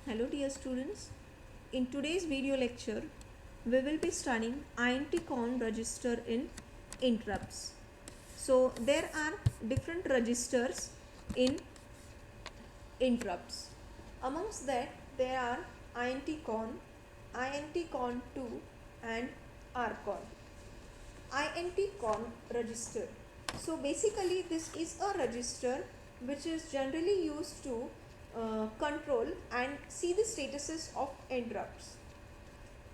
Hello dear students, in today's video lecture we will be studying INT-con register in interrupts. So there are different registers in interrupts. Amongst that there are INT-con, INT-con2 and RCon. INT-con register. So basically this is a register which is generally used to control and see the statuses of interrupts.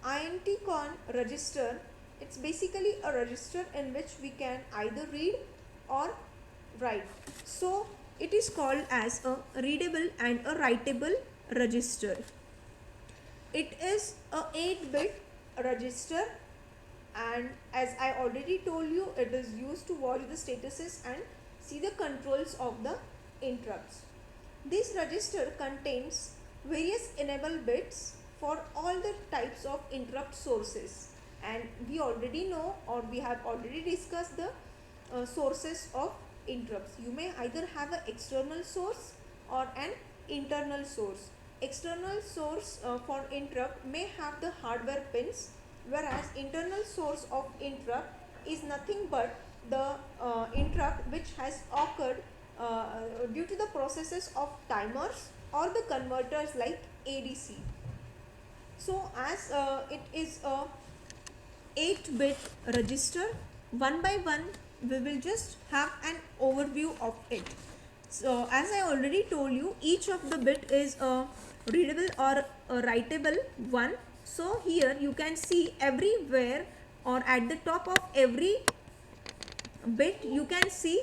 INT-con register, it's basically a register in which we can either read or write. So it is called as a readable and a writable register. It is a 8-bit register, and as I already told you, it is used to watch the statuses and see the controls of the interrupts. This register contains various enable bits for all the types of interrupt sources, and we already know, or we have already discussed the sources of interrupts. You may either have an external source or an internal source. External source for interrupt may have the hardware pins, whereas internal source of interrupt is nothing but the interrupt which has occurred due to the processes of timers or the converters like ADC. So as it is a 8-bit register, one by one we will just have an overview of it. So as I already told you, each of the bit is a readable or a writable one. So here you can see everywhere or at the top of every bit you can see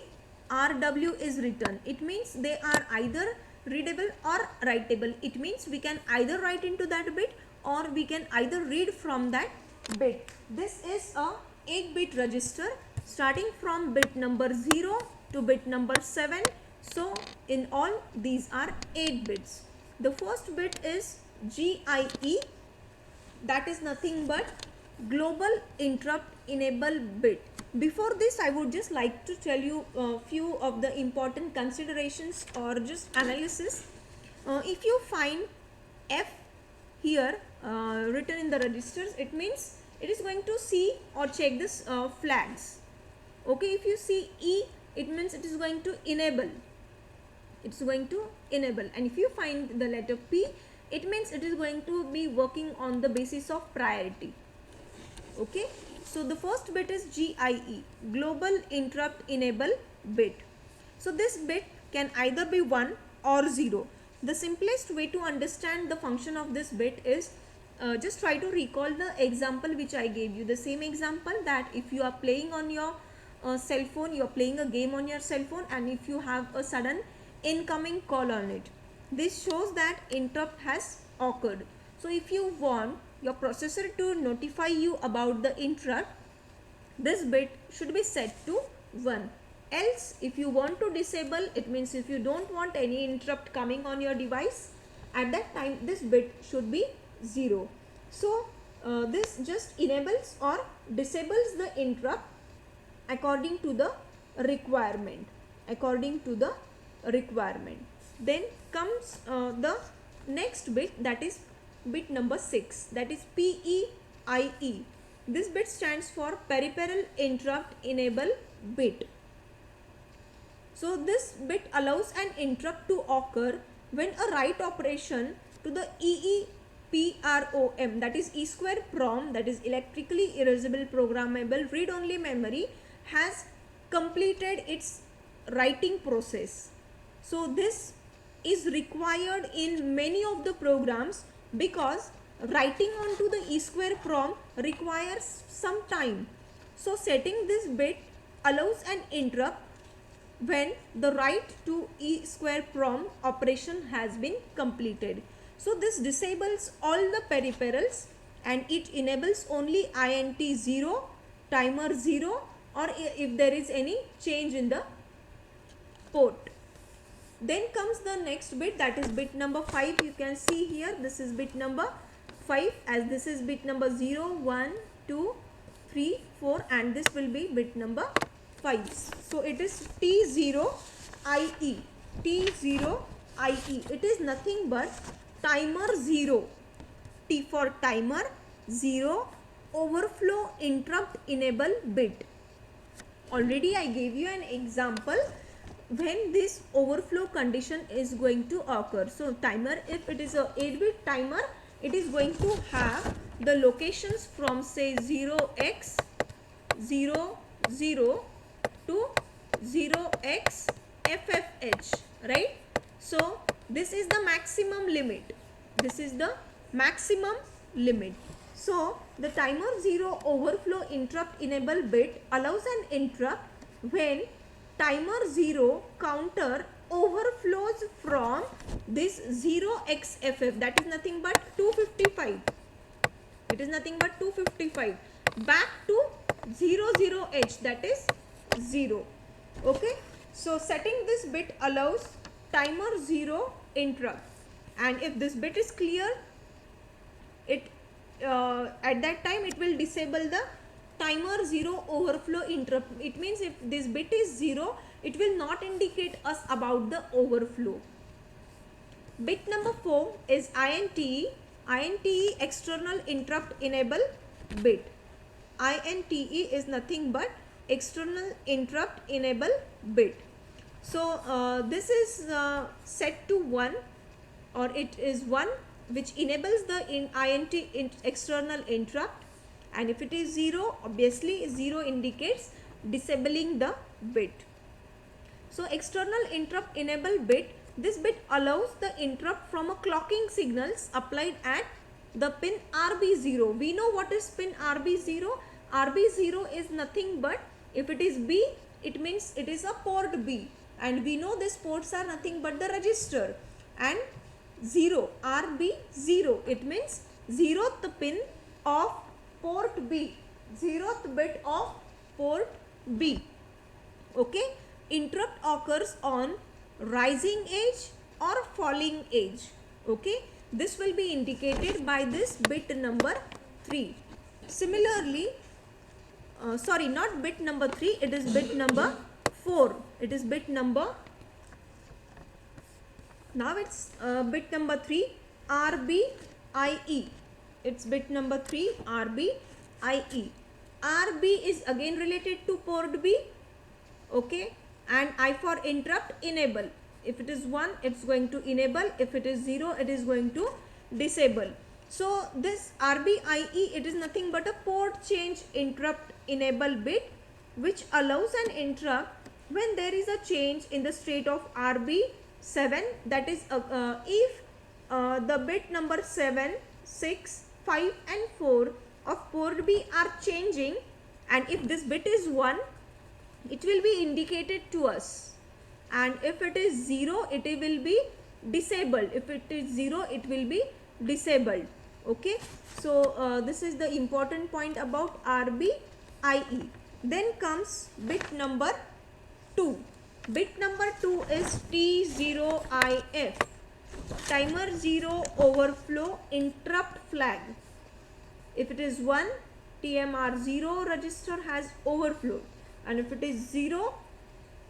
RW is written. It means they are either readable or writable. It means we can either write into that bit or we can either read from that bit. This is a 8-bit register starting from bit number 0 to bit number 7. So in all these are 8 bits. The first bit is GIE, that is nothing but global interrupt enable bit. Before this, I would just like to tell you a few of the important considerations or just analysis. If you find F here written in the registers, it means it is going to see or check this flags. Okay, if you see E, it means it is going to enable. It's going to enable. And if you find the letter P, it means it is going to be working on the basis of priority. Okay, so the first bit is GIE, global interrupt enable bit. So this bit can either be 1 or 0. The simplest way to understand the function of this bit is just try to recall the example which I gave you. The same example that if you are playing on your cell phone, you are playing a game on your cell phone, and if you have a sudden incoming call on it, this shows that interrupt has occurred. So if you want your processor to notify you about the interrupt, this bit should be set to 1. Else, if you want to disable, it means if you don't want any interrupt coming on your device, at that time this bit should be 0. So this just enables or disables the interrupt according to the requirement. Then comes the next bit, that is bit number 6, that is PEIE. This bit stands for peripheral interrupt enable bit. So this bit allows an interrupt to occur when a write operation to the EEPROM, that is E square PROM, that is electrically erasable programmable read only memory, has completed its writing process. So this is required in many of the programs because writing onto the E square PROM requires some time. So setting this bit allows an interrupt when the write to E square PROM operation has been completed. So this disables all the peripherals and it enables only INT 0, timer 0, or if there is any change in the port. Then comes the next bit, that is bit number 5. You can see here this is bit number 5, as this is bit number 0, 1, 2, 3, 4, and this will be bit number 5. So it is T0IE. It is nothing but timer 0, T for timer 0 overflow interrupt enable bit. Already I gave you an example when this overflow condition is going to occur. So timer, if it is a 8-bit timer, it is going to have the locations from say 0x00 to 0xFFH, right? So this is the maximum limit. This is the maximum limit. So the timer 0 overflow interrupt enable bit allows an interrupt when timer 0 counter overflows from this 0xFF, that is nothing but 255. It is nothing but 255 back to 00H, that is 0. Okay, so setting this bit allows timer 0 interrupt, and if this bit is clear, it at that time it will disable the timer 0 overflow interrupt. It means if this bit is 0, it will not indicate us about the overflow. Bit number 4 is INTE. INTE external interrupt enable bit. INTE is nothing but external interrupt enable bit. So this is set to 1, or it is 1, which enables the external interrupt, and if it is 0, obviously 0 indicates disabling the bit. So external interrupt enable bit, this bit allows the interrupt from a clocking signals applied at the pin RB0. We know what is pin RB0. RB0 is nothing but, if it is B, it means it is a port B, and we know these ports are nothing but the register, and 0, RB0, it means 0th pin of port B, 0th bit of port B. Okay, interrupt occurs on rising edge or falling edge. Okay, this will be indicated by this bit number 3. Similarly, sorry, not bit number 3, it is bit number 4. It is bit number, now it's bit number 3, RBIE. It's bit number 3, RBIE. RB is again related to port B. Okay, and I for interrupt enable. If it is 1, it's going to enable. If it is 0, it is going to disable. So this RBIE, it is nothing but a port change interrupt enable bit, which allows an interrupt when there is a change in the state of RB7, that is if the bit number 7, 6, 5 and 4 of port B are changing, and if this bit is 1, it will be indicated to us, and if it is 0, it will be disabled. If it is 0, it will be disabled. Okay, so this is the important point about RBIE. Then comes bit number 2. Bit number 2 is T0IF, timer 0 overflow interrupt flag. If it is 1, TMR0 register has overflowed, and if it is 0,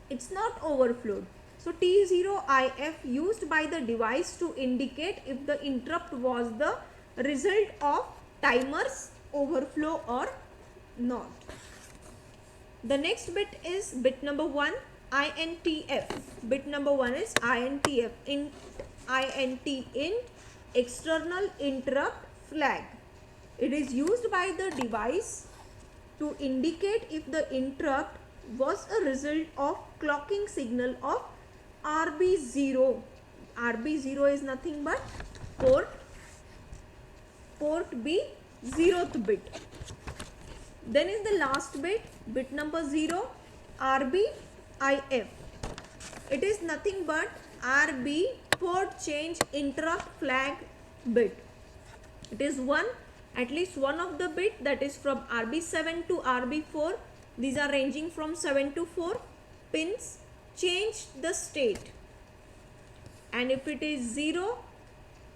it's not overflowed. So T0IF used by the device to indicate if the interrupt was the result of timer's overflow or not. The next bit is bit number 1, INTF. Bit number 1 is INTF, int external interrupt flag. It is used by the device to indicate if the interrupt was a result of clocking signal of RB0. RB0 is nothing but port B 0th bit. Then is the last bit, bit number 0, RBIF. It is nothing but RB port change interrupt flag bit. It is one, at least one of the bit, that is from RB7 to RB4. These are ranging from 7 to 4 pins, change the state, and if it is 0,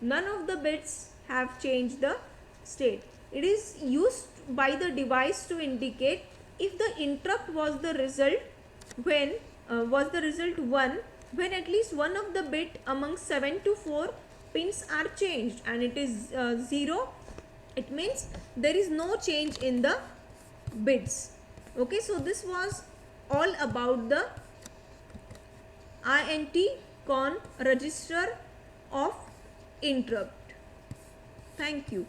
none of the bits have changed the state. It is used by the device to indicate if the interrupt was the result when 1, when at least one of the bit among 7 to 4 pins are changed and it is 0, it means there is no change in the bits. Okay, so this was all about the INT con register of interrupt. Thank you.